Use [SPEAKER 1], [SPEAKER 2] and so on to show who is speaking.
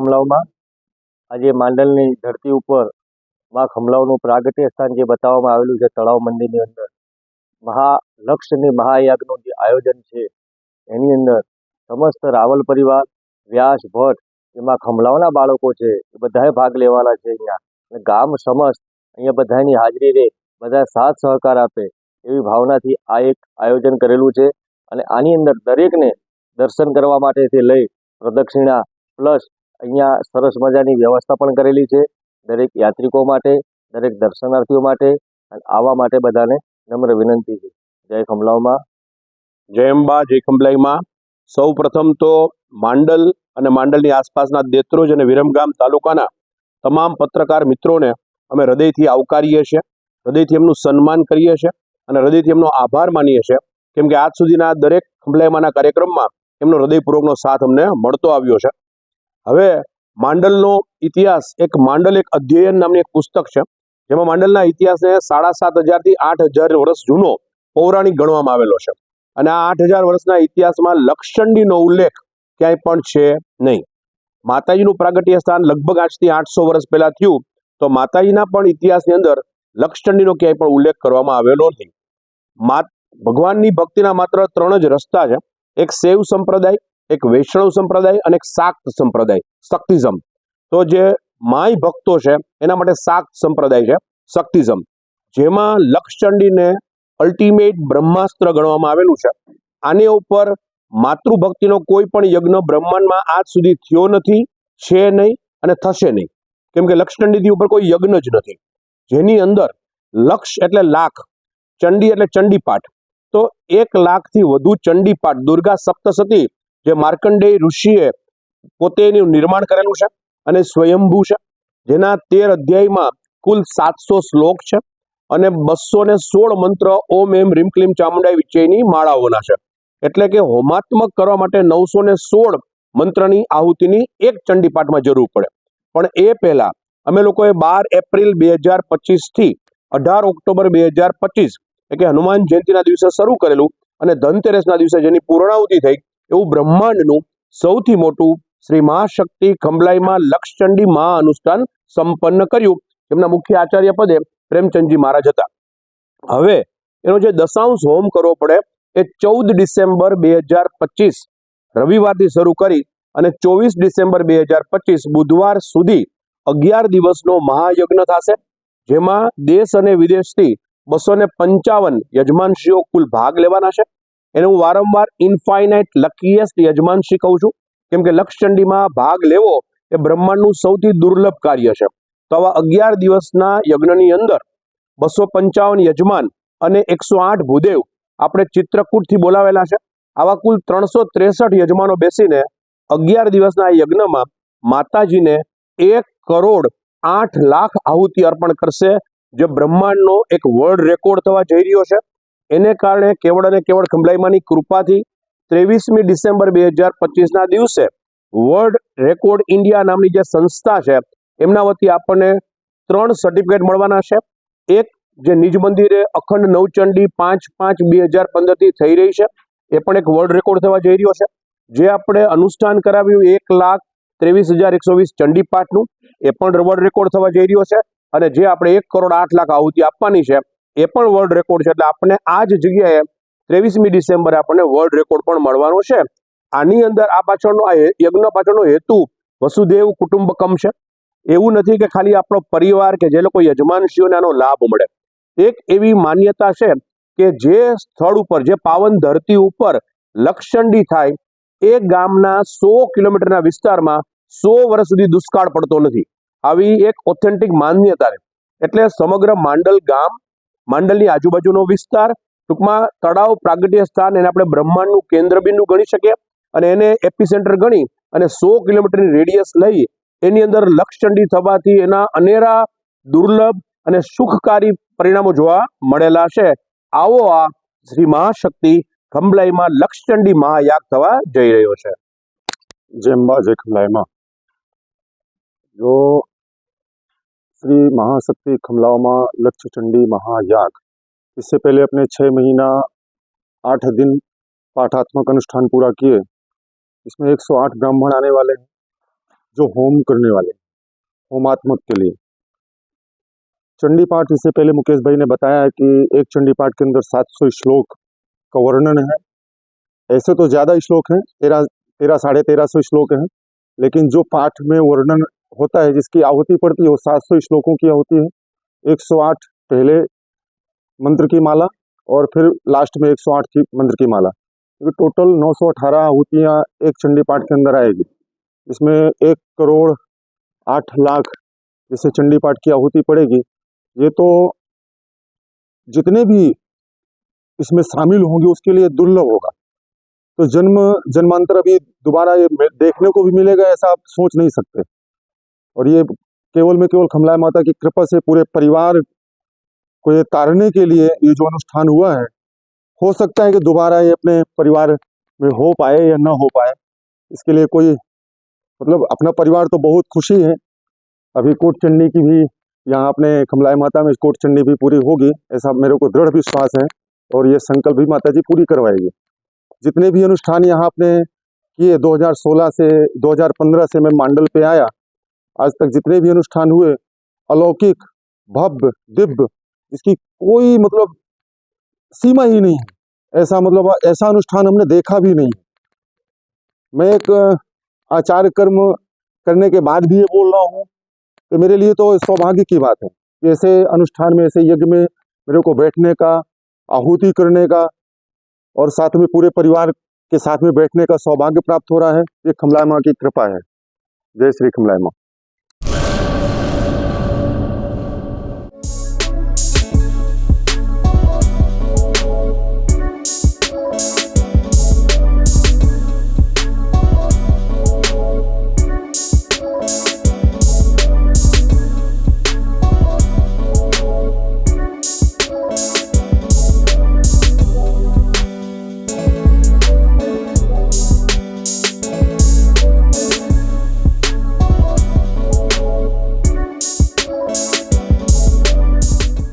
[SPEAKER 1] ખમલાવમાં આજે માંડલની ધરતી ઉપર માં ખમલાવનું પ્રાગટ્ય સ્થાન જે બતાવવામાં આવેલું છે તળાવ મંદિરની અંદર મહાલક્ષની મહાયાગનું જે આયોજન છે એની અંદર સમસ્ત રાવલ પરિવાર, વ્યાસ, ભટ્ટ, એમાં ખમલાવના બાળકો છે એ બધાએ ભાગ લેવાના છે અહીંયા. અને ગામ સમસ્ત અહીંયા બધાની હાજરી રહે, બધા સાથ સહકાર આપે એવી ભાવનાથી આ એક આયોજન કરેલું છે. અને આની અંદર દરેકને દર્શન કરવા માટેથી લઈ પ્રદક્ષિણા પ્લસ અહીંયા સરસ મજાની વ્યવસ્થા પણ કરેલી છે દરેક યાત્રિકો માટે, દરેક દર્શનાર્થીઓ માટે. અને આવવા માટે બધાને નમ્ર વિનંતી છે. જય ખમલાવમાં.
[SPEAKER 2] જય અંબા, જય ખંભલાઈમાં. સૌ પ્રથમ તો માંડલ અને માંડલની આસપાસના દેત્રોજ અને વિરમગામ તાલુકાના તમામ પત્રકાર મિત્રોને અમે હૃદયથી આવકારીએ છીએ, હૃદયથી એમનું સન્માન કરીએ છીએ અને હૃદયથી એમનો આભાર માનીએ છીએ, કેમ કે આજ સુધીના દરેક ખંભલાઈમાંના કાર્યક્રમમાં એમનો હૃદયપૂર્વકનો સાથ અમને મળતો આવ્યો છે. હવે માંડલનો ઇતિહાસ, માંડલ એક અધ્યયન નામની એક પુસ્તક છે, જેમાં માંડલના ઇતિહાસને 7,500 થી 8,000 વર્ષ જૂનો પૌરાણિક ગણવામાં આવેલો છે. અને આ 8,000 વર્ષના ઇતિહાસમાં લક્ષચંડીનો ઉલ્લેખ ક્યાંય પણ છે નહીં. માતાજીનું પ્રાગટ્ય સ્થાન લગભગ આજથી 800 વર્ષ પહેલા થયું, તો માતાજીના પણ ઇતિહાસની અંદર લક્ષચંડીનો ક્યાંય પણ ઉલ્લેખ કરવામાં આવેલો નથી. ભગવાનની ભક્તિના માત્ર 3 જ રસ્તા છે. એક શૈવ સંપ્રદાય, એક વૈષ્ણવ સંપ્રદાય અને એક શાક્ત સંપ્રદાય, શક્તિઝમ. તો જે માય ભક્તો છે એના માટે શાક્ત સંપ્રદાય છે, શક્તિઝમ, જેમાં લક્ષચંડીને અલ્ટિમેટ બ્રહ્માસ્ત્ર ગણવામાં આવેલું છે. આની ઉપર માતૃભક્તિનો કોઈ પણ યજ્ઞ બ્રહ્માંડમાં આજ સુધી થયો નથી, છે નહીં અને થશે નહીં, કેમ કે લક્ષચંડીથી ઉપર કોઈ યજ્ઞ જ નથી. જેની અંદર લક્ષ એટલે લાખ, ચંડી એટલે ચંડીપાઠ. તો 1 લાખથી વધુ ચંડીપાઠ દુર્ગા સપ્તસતી જે માર્કંડેય ઋષિએ પોતે એનું નિર્માણ કરેલું છે અને સ્વયંભૂ છે, જેના 13 અધ્યાયમાં કુલ 700 શ્લોક છે અને 216 મંત્ર ઓમ એમ રીમ ક્લીમ ચામુંડાઈ વિચયની માળાઓના છે. એટલે કે હોમાત્મક કરવા માટે 916 મંત્રની આહુતિની એક ચંડીપાઠમાં જરૂર પડે. પણ એ પહેલા અમે લોકોએ 12 એપ્રિલ 2025 થી 18 ઓક્ટોબર 2025 એટલે કે હનુમાન જયંતિના દિવસે શરૂ કરેલું અને ધનતેરસના દિવસે જેની પૂર્ણાહુતિ થઈ એવું બ્રહ્માંડનું સૌથી મોટું શ્રી મહાશક્તિ ખંભલાઈમાં લક્ષચંડી મહા અનુષ્ઠાન સંપન્ન કર્યું. એમના મુખ્ય આચાર્ય પદે પ્રેમચંદજી મહારાજ હતા. હવે એનો જે દશાંશ હોમ કરવો પડે એ 14 ડિસેમ્બર 2025 રવિવારથી શરૂ કરી અને 24 ડિસેમ્બર 2025 બુધવાર સુધી 11 દિવસનો મહાયજ્ઞ થશે, જેમાં દેશ અને વિદેશથી 255 યજમાનશ્રીઓ કુલ ભાગ લેવાના છે. એને હું વારંવાર ઇન્ફાઇનાઇટ લકીએસ્ટ યજમાનશ્રી કહું છું, કેમ કે લક્ષચંડીમાં ભાગ લેવો એ બ્રહ્માંડનું સૌથી દુર્લભ કાર્ય છે. તો આવા 11 દિવસના યજ્ઞની અંદર 255 યજમાન અને 108 ભૂદેવ આપણે ચિત્રકૂટથી બોલાવેલા છે. આવા કુલ 363 યજમાનો બેસીને 11 દિવસના યજ્ઞમાં માતાજીને 1,08,00,000 આહુતિ અર્પણ કરશે, જે બ્રહ્માંડનો એક વર્લ્ડ રેકોર્ડ થવા જઈ રહ્યો છે. એને કારણે કેવળ અને કેવળ ખંભલાઈમાંની કૃપાથી 23મી ડિસેમ્બર 2025ના દિવસે વર્લ્ડ રેકોર્ડ ઇન્ડિયા નામની જે સંસ્થા છે એમના વતી આપણને 3 સર્ટિફિકેટ મળવાના છે. એક જે નિજ મંદિરે અખંડ નવચંડી 5/5/2015 થી થઈ રહી છે, એ પણ એક વર્લ્ડ રેકોર્ડ થવા જઈ રહ્યો છે. જે આપણે અનુષ્ઠાન કરાવ્યું 1,23,120 ચંડીપાઠનું, એ પણ વર્લ્ડ રેકોર્ડ થવા જઈ રહ્યો છે. અને જે આપણે 1,08,00,000 આહુતિ આપવાની છે એ પણ વર્લ્ડ રેકોર્ડ છે. એટલે આપણને આ જ જગ્યાએ 23મી ડિસેમ્બરે આપણને વર્લ્ડ રેકોર્ડ પણ મળવાનો છે. આની અંદર આ યજ્ઞ પાછળનો હેતુ વસુદેવ કુટુંબકમ છે. એવું નથી કે ખાલી આપણો પરિવાર કે જે લોકો યજમાનશ્રીઓને આનો લાભ મળે. એક એવી માન્યતા છે કે જે સ્થળ ઉપર, જે પાવન ધરતી ઉપર લક્ષચંડી થાય એ ગામના 100 કિલોમીટરના વિસ્તારમાં 100 વર્ષ સુધી દુષ્કાળ પડતો નથી. આવી એક ઓથેન્ટિક માન્યતા છે. એટલે સમગ્ર માંડલ ગામ, માંડલની આજુબાજુનો વિસ્તાર, ટૂંકમાં તળાવ પ્રાગટ્ય સ્થાન, એને આપણે બ્રહ્માંડનું કેન્દ્રબિંદુ ગણી શકીએ અને એને એપિસેન્ટર ગણી અને 100 કિલોમીટરની રેડિયસ લઈ એની અંદર લક્ષચંડી થવાથી એના અનેરા દુર્લભ અને સુખકારી પરિણામો જોવા મળેલા છે. આવો આ શ્રી મહાશક્તિ ખંભલાઈમાં લક્ષચંડી મહાયાગ થવા જઈ રહ્યો છે.
[SPEAKER 3] जय अंबा, जय खमलाईमा. जो श्री महाशक्ति खमलावा लक्षचंडी महायाग, इससे पहले अपने 6 महीना 8 दिन पाठात्मक अनुष्ठान पूरा किए. इसमें 108 ब्राह्मण आने वाले हैं, जो होम करने वाले, होमात्मक के लिए चंडी पाठ, इससे पहले मुकेश भाई ने बताया है कि एक चंडी पाठ के अंदर 700 श्लोक का वर्णन है। ऐसे तो ज़्यादा श्लोक हैं, 1300 श्लोक हैं, लेकिन जो पाठ में वर्णन होता है, जिसकी आहुति पड़ती है, वो 700 श्लोकों की आहुति है। 108 पहले मंत्र की माला और फिर लास्ट में 108 की मंत्र की माला, तो टोटल 918 आहुतियाँ एक चंडी पाठ के अंदर आएगी। इसमें 1,08,00,000 जैसे चंडी पाठ की आहुति पड़ेगी। ये तो जितने भी इसमें शामिल होंगे उसके लिए दुर्लभ होगा। तो जन्मांतर अभी दोबारा ये देखने को भी मिलेगा, ऐसा आप सोच नहीं सकते। और ये केवल में केवल खमलाय माता की कृपा से पूरे परिवार को ये तारने के लिए ये जो अनुष्ठान हुआ है, हो सकता है कि दोबारा ये अपने परिवार में हो पाए या ना हो पाए। इसके लिए कोई मतलब अपना परिवार तो बहुत खुशी है। अभी कोट चंडी की भी यहाँ अपने खमलाय माता में कोट चंडी भी पूरी होगी, ऐसा मेरे को दृढ़ विश्वास है। और ये संकल्प भी माता जी पूरी करवाएगी। जितने भी अनुष्ठान यहाँ आपने किए 2016 से 2015 से मैं मांडल पे आया, आज तक जितने भी अनुष्ठान हुए अलौकिक, भव्य, दिव्य, इसकी कोई मतलब सीमा ही नहीं है। ऐसा मतलब ऐसा अनुष्ठान हमने देखा भी नहीं। मैं एक आचार्य कर्म करने के बाद भी ये बोल रहा हूँ कि मेरे लिए तो सौभाग्य की बात है कि ऐसे अनुष्ठान में, ऐसे यज्ञ में मेरे को बैठने का, आहुति करने का और साथ में पूरे परिवार के साथ में बैठने का सौभाग्य प्राप्त हो रहा है। ये खमलाय माँ की कृपा है। जय श्री खमलाय माँ।